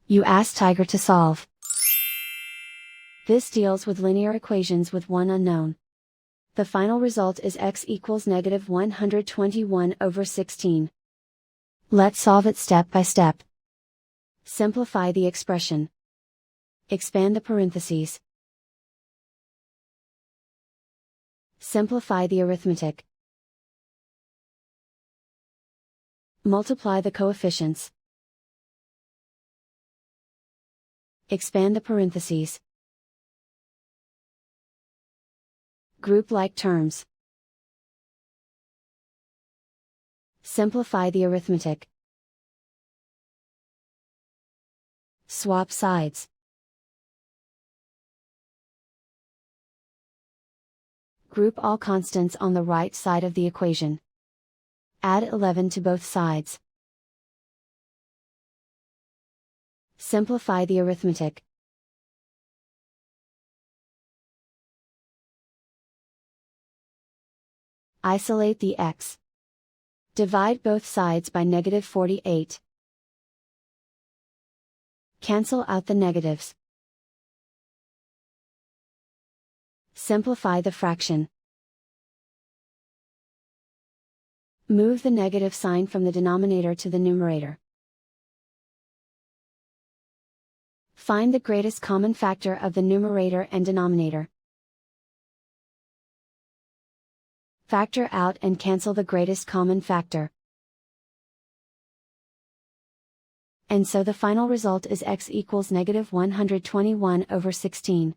You ask Tiger to solve. This deals with linear equations with one unknown. The final result is x equals negative 121 over 16. Let's solve it step by step. Simplify the expression. Expand the parentheses. Simplify the arithmetic. Multiply the coefficients. Expand the parentheses. Group like terms. Simplify the arithmetic. Swap sides. Group all constants on the right side of the equation. Add 11 to both sides. Simplify the arithmetic. Isolate the x. Divide both sides by negative 48. Cancel out the negatives. Simplify the fraction. Move the negative sign from the denominator to the numerator. Find the greatest common factor of the numerator and denominator. Factor out and cancel the greatest common factor. And so the final result is x equals negative 121 over 16.